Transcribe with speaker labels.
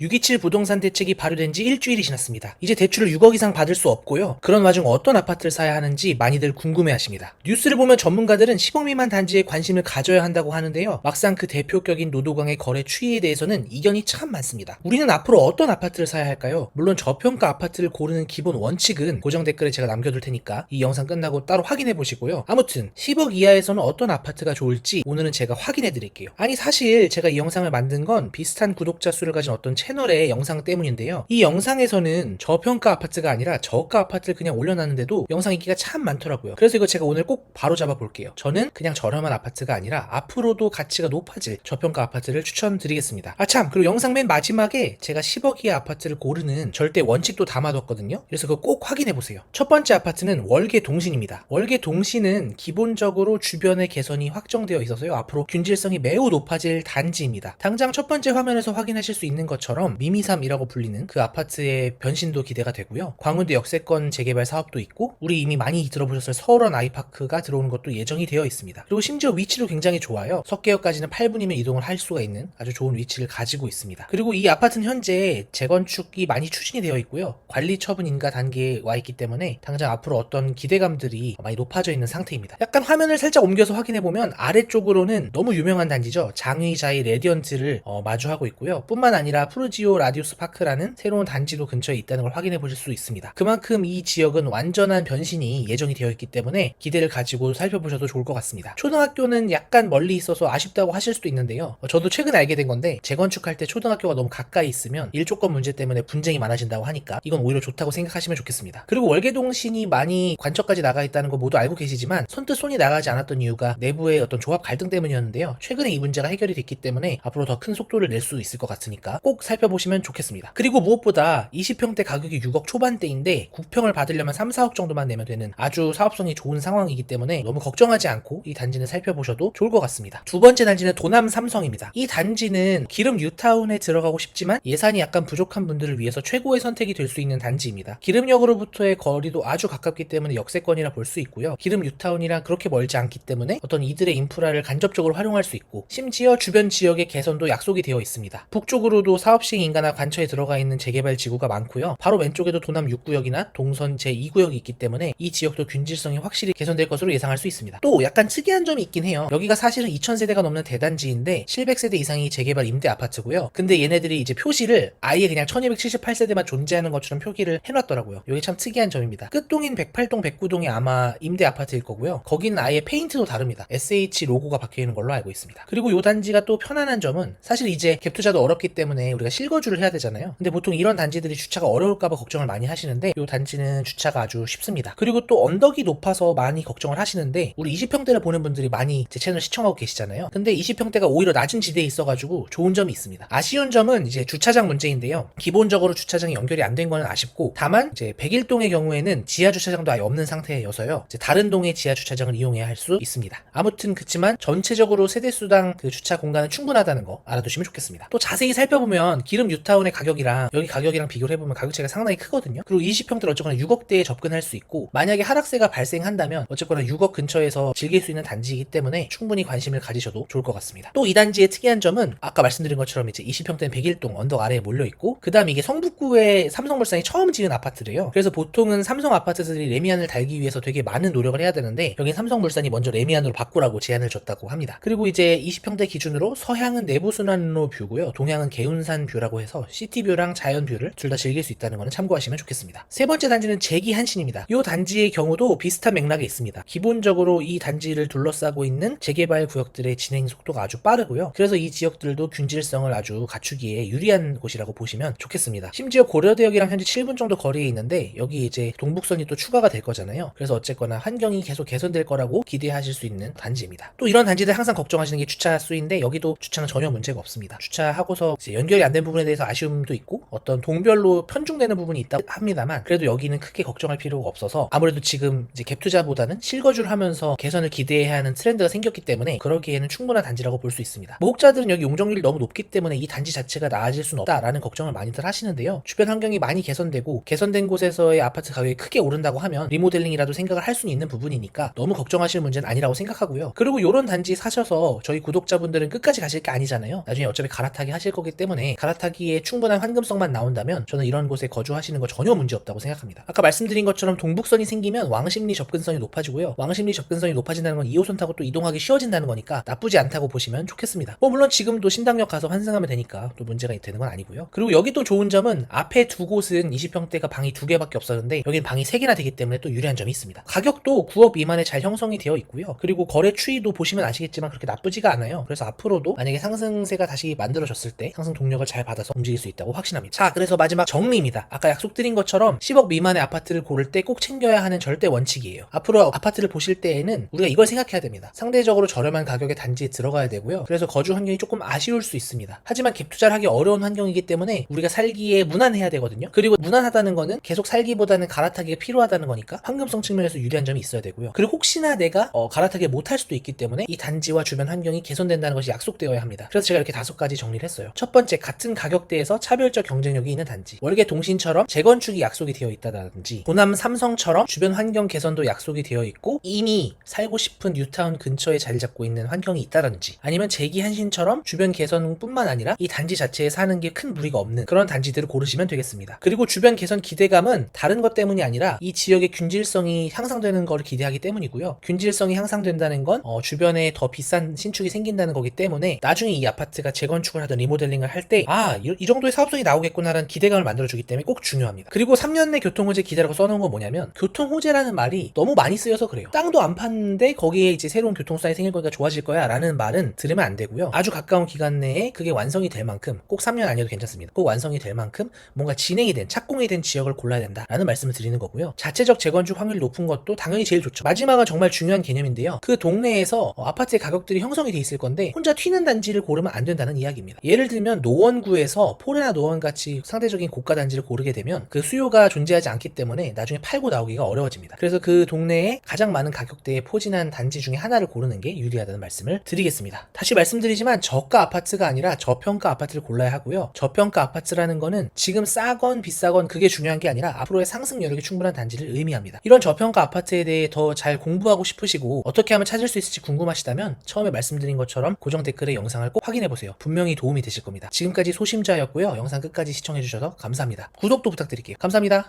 Speaker 1: 627 부동산 대책이 발효된 지 일주일이 지났습니다. 이제 대출을 6억 이상 받을 수 없고요. 그런 와중 어떤 아파트를 사야 하는지 많이들 궁금해하십니다. 뉴스를 보면 전문가들은 10억 미만 단지에 관심을 가져야 한다고 하는데요. 막상 그 대표격인 노도강의 거래 추이에 대해서는 이견이 참 많습니다. 우리는 앞으로 어떤 아파트를 사야 할까요? 물론 저평가 아파트를 고르는 기본 원칙은 고정 댓글에 제가 남겨둘 테니까 이 영상 끝나고 따로 확인해 보시고요. 아무튼 10억 이하에서는 어떤 아파트가 좋을지 오늘은 제가 확인해 드릴게요. 아니 사실 제가 이 영상을 만든 건 비슷한 구독자 수를 가진 어떤 채널의 영상 때문인데요. 이 영상에서는 저평가 아파트가 아니라 저가 아파트를 그냥 올려놨는데도 영상 인기가 참 많더라고요. 그래서 이거 제가 오늘 꼭 바로 잡아 볼게요. 저는 그냥 저렴한 아파트가 아니라 앞으로도 가치가 높아질 저평가 아파트를 추천드리겠습니다. 그리고 영상 맨 마지막에 제가 10억 이하 아파트를 고르는 절대 원칙도 담아뒀거든요. 그래서 그거 꼭 확인해 보세요. 첫 번째 아파트는 월계 동신입니다. 월계 동신은 기본적으로 주변의 개선이 확정되어 있어서요. 앞으로 균질성이 매우 높아질 단지입니다. 당장 첫 번째 화면에서 확인하실 수 있는 것처럼 미미삼이라고 불리는 그 아파트의 변신도 기대가 되고요. 광운대 역세권 재개발 사업도 있고 우리 이미 많이 들어보셨을 서울원 아이파크가 들어오는 것도 예정이 되어 있습니다. 그리고 심지어 위치도 굉장히 좋아요. 석계역까지는 8분이면 이동을 할 수가 있는 아주 좋은 위치를 가지고 있습니다. 그리고 이 아파트는 현재 재건축이 많이 추진이 되어 있고요. 관리 처분 인가 단계에 와 있기 때문에 당장 앞으로 어떤 기대감들이 많이 높아져 있는 상태입니다. 약간 화면을 살짝 옮겨서 확인해보면 아래쪽으로는 너무 유명한 단지죠. 장의자이 레디언트를 마주하고 있고요. 뿐만 아니라 푸르지오 라디우스 파크라는 새로운 단지도 근처에 있다는 걸 확인해 보실 수 있습니다. 그만큼 이 지역은 완전한 변신이 예정이 되어 있기 때문에 기대를 가지고 살펴보셔도 좋을 것 같습니다. 초등학교는 약간 멀리 있어서 아쉽다고 하실 수도 있는데요. 저도 최근에 알게 된 건데 재건축할 때 초등학교가 너무 가까이 있으면 일조권 문제 때문에 분쟁이 많아진다고 하니까 이건 오히려 좋다고 생각하시면 좋겠습니다. 그리고 월계동신이 많이 관청까지 나가 있다는 거 모두 알고 계시지만 선뜻 손이 나가지 않았던 이유가 내부의 어떤 조합 갈등 때문이었는데요. 최근에 이 문제가 해결이 됐기 때문에 앞으로 더 큰 속도를 낼 수 있을 것 같으니까 꼭 살펴보시면 좋겠습니다. 그리고 무엇보다 20평대 가격이 6억 초반대인데 9평을 받으려면 3, 4억 정도만 내면 되는 아주 사업성이 좋은 상황이기 때문에 너무 걱정하지 않고 이 단지는 살펴보셔도 좋을 것 같습니다. 두 번째 단지는 도남 삼성입니다. 이 단지는 기름 뉴타운에 들어가고 싶지만 예산이 약간 부족한 분들을 위해서 최고의 선택이 될 수 있는 단지입니다. 기름역으로부터의 거리도 아주 가깝기 때문에 역세권이라 볼 수 있고요. 기름 뉴타운이랑 그렇게 멀지 않기 때문에 어떤 이들의 인프라를 간접적으로 활용할 수 있고 심지어 주변 지역의 개선도 약속이 되어 있습니다. 북쪽으로도 사업시행 인가나 관처에 들어가 있는 재개발 지구가 많고요. 바로 왼쪽에도 도남 6구역이나 동선 제2구역이 있기 때문에 이 지역도 균질성이 확실히 개선될 것으로 예상할 수 있습니다. 또 약간 특이한 점이 있긴 해요. 여기가 사실은 2000세대가 넘는 대단지인데 700세대 이상이 재개발 임대 아파트고요. 근데 얘네들이 이제 표시를 아예 그냥 1278세대만 존재하는 것처럼 표기를 해놨더라고요. 이게 참 특이한 점입니다. 끝동인 108동 109동이 아마 임대 아파트일 거고요. 거기는 아예 페인트도 다릅니다. SH 로고가 박혀있는 걸로 알고 있습니다. 그리고 이 단지가 또 편안한 점은 사실 이제 갭 투자도 어렵기 때문에 우리가 실거주를 해야 되잖아요. 근데 보통 이런 단지들이 주차가 어려울까봐 걱정을 많이 하시는데 이 단지는 주차가 아주 쉽습니다. 그리고 또 언덕이 높아서 많이 걱정을 하시는데 우리 20평대를 보는 분들이 많이 제 채널 시청하고 계시잖아요. 근데 20평대가 오히려 낮은 지대에 있어가지고 좋은 점이 있습니다. 아쉬운 점은 이제 주차장 문제인데요. 기본적으로 주차장이 연결이 안 된 거는 아쉽고 다만 이제 101동의 경우에는 지하 주차장도 아예 없는 상태여서요. 이제 다른 동의 지하 주차장을 이용해야 할 수 있습니다. 아무튼 그치만 전체적으로 세대수당 그 주차 공간은 충분하다는 거 알아두시면 좋겠습니다. 또 자세히 살펴보면 기름 뉴타운의 가격이랑 여기 가격이랑 비교를 해보면 가격 차이가 상당히 크거든요. 그리고 20평대를 어쨌거나 6억대에 접근할 수 있고 만약에 하락세가 발생한다면 어쨌거나 6억 근처에서 즐길 수 있는 단지이기 때문에 충분히 관심을 가지셔도 좋을 것 같습니다. 또 이 단지의 특이한 점은 아까 말씀드린 것처럼 이제 20평대는 101동 언덕 아래에 몰려있고 그 다음 이게 성북구에 삼성물산이 처음 지은 아파트래요. 그래서 보통은 삼성 아파트들이 레미안을 달기 위해서 되게 많은 노력을 해야 되는데 여긴 삼성물산이 먼저 레미안으로 바꾸라고 제안을 줬다고 합니다. 그리고 이제 20평대 기준으로 서향은 내부순환로 뷰고요. 동향은 개운산 뷰라고 해서 시티뷰랑 자연뷰를 둘 다 즐길 수 있다는 거는 참고하시면 좋겠습니다. 세 번째 단지는 재기한신입니다. 이 단지의 경우도 비슷한 맥락에 있습니다. 기본적으로 이 단지를 둘러싸고 있는 재개발 구역들의 진행 속도가 아주 빠르고요. 그래서 이 지역들도 균질성을 아주 갖추기에 유리한 곳이라고 보시면 좋겠습니다. 심지어 고려대역이랑 현재 7분 정도 거리에 있는데 여기 이제 동북선이 또 추가가 될 거잖아요. 그래서 어쨌거나 환경이 계속 개선될 거라고 기대하실 수 있는 단지입니다. 또 이런 단지들 항상 걱정하시는 게 주차 수인데 여기도 주차는 전혀 문제가 없습니다. 주차하고서 이제 연결이 안 된 부분에 대해서 아쉬움도 있고 어떤 동별로 편중되는 부분이 있다 합니다만 그래도 여기는 크게 걱정할 필요가 없어서 아무래도 지금 이제 갭 투자보다는 실거주를 하면서 개선을 기대해야 하는 트렌드가 생겼기 때문에 그러기에는 충분한 단지라고 볼 수 있습니다. 목자들은 여기 용적률이 너무 높기 때문에 이 단지 자체가 나아질 수는 없다라는 걱정을 많이들 하시는데요. 주변 환경이 많이 개선되고 개선된 곳에서의 아파트 가격이 크게 오른다고 하면 리모델링이라도 생각을 할 수는 있는 부분이니까 너무 걱정하실 문제는 아니라고 생각하고요. 그리고 이런 단지 사셔서 저희 구독자분들은 끝까지 가실 게 아니잖아요. 나중에 어차피 갈아타기 하실 거기 때문에 갈아 갈아타기에 충분한 환금성만 나온다면 저는 이런 곳에 거주하시는 거 전혀 문제 없다고 생각합니다. 아까 말씀드린 것처럼 동북선이 생기면 왕십리 접근성이 높아지고요. 왕십리 접근성이 높아진다는 건 2호선 타고 또 이동하기 쉬워진다는 거니까 나쁘지 않다고 보시면 좋겠습니다. 물론 지금도 신당역 가서 환승하면 되니까 또 문제가 되는 건 아니고요. 그리고 여기 또 좋은 점은 앞에 두 곳은 20평대가 방이 2개밖에 없었는데 여긴 방이 3개나 되기 때문에 또 유리한 점이 있습니다. 가격도 9억 미만에 잘 형성이 되어 있고요. 그리고 거래 추이도 보시면 아시겠지만 그렇게 나쁘지가 않아요. 그래서 앞으로도 만약에 상승세가 다시 만들어졌을 때 상승 동력을 잘 받아서 움직일 수 있다고 확신합니다. 자, 그래서 마지막 정리입니다. 아까 약속드린 것처럼 10억 미만의 아파트를 고를 때 꼭 챙겨야 하는 절대 원칙이에요. 앞으로 아파트를 보실 때에는 우리가 이걸 생각해야 됩니다. 상대적으로 저렴한 가격의 단지에 들어가야 되고요. 그래서 거주 환경이 조금 아쉬울 수 있습니다. 하지만 갭 투자를 하기 어려운 환경이기 때문에 우리가 살기에 무난해야 되거든요. 그리고 무난하다는 거는 계속 살기보다는 갈아타기가 필요하다는 거니까 환금성 측면에서 유리한 점이 있어야 되고요. 그리고 혹시나 내가 갈아타기 못할 수도 있기 때문에 이 단지와 주변 환경이 개선된다는 것이 약속되어야 합니다. 그래서 제가 이렇게 5가지 정리를 했어요. 첫 번째, 같은 가격대에서 차별적 경쟁력이 있는 단지. 월계 동신처럼 재건축이 약속이 되어 있다든지, 호남 삼성처럼 주변 환경 개선도 약속이 되어 있고 이미 살고 싶은 뉴타운 근처에 자리 잡고 있는 환경이 있다든지, 아니면 재기한신처럼 주변 개선뿐만 아니라 이 단지 자체에 사는 게 큰 무리가 없는 그런 단지들을 고르시면 되겠습니다. 그리고 주변 개선 기대감은 다른 것 때문이 아니라 이 지역의 균질성이 향상되는 걸 기대하기 때문이고요. 균질성이 향상된다는 건 주변에 더 비싼 신축이 생긴다는 거기 때문에 나중에 이 아파트가 재건축을 하든 리모델링을 할 때 이 정도의 사업성이 나오겠구나라는 기대감을 만들어주기 때문에 꼭 중요합니다. 그리고 3년 내 교통호재 기대라고 써놓은 건 뭐냐면, 교통호재라는 말이 너무 많이 쓰여서 그래요. 땅도 안 팠는데 거기에 이제 새로운 교통수단이 생길 거니까 좋아질 거야 라는 말은 들으면 안 되고요. 아주 가까운 기간 내에 그게 완성이 될 만큼, 꼭 3년 아니어도 괜찮습니다. 꼭 완성이 될 만큼 뭔가 진행이 된, 착공이 된 지역을 골라야 된다라는 말씀을 드리는 거고요. 자체적 재건축 확률이 높은 것도 당연히 제일 좋죠. 마지막은 정말 중요한 개념인데요. 그 동네에서 아파트의 가격들이 형성이 돼 있을 건데 혼자 튀는 단지를 고르면 안 된다는 이야기입니다. 예를 들면 노원구에서 포레나 노원같이 상대적인 고가 단지를 고르게 되면 그 수요가 존재하지 않기 때문에 나중에 팔고 나오기가 어려워집니다. 그래서 그 동네에 가장 많은 가격대에 포진한 단지 중에 하나를 고르는 게 유리하다는 말씀을 드리겠습니다. 다시 말씀드리지만 저가 아파트가 아니라 저평가 아파트를 골라야 하고요. 저평가 아파트라는 거는 지금 싸건 비싸건 그게 중요한 게 아니라 앞으로의 상승 여력이 충분한 단지를 의미합니다. 이런 저평가 아파트에 대해 더 잘 공부하고 싶으시고 어떻게 하면 찾을 수 있을지 궁금하시다면 처음에 말씀드린 것처럼 고정 댓글의 영상을 꼭 확인해보세요. 분명히 도움이 되실 겁니다. 지금까지 소심자였고요. 영상 끝까지 시청해주셔서 감사합니다. 구독도 부탁드릴게요. 감사합니다.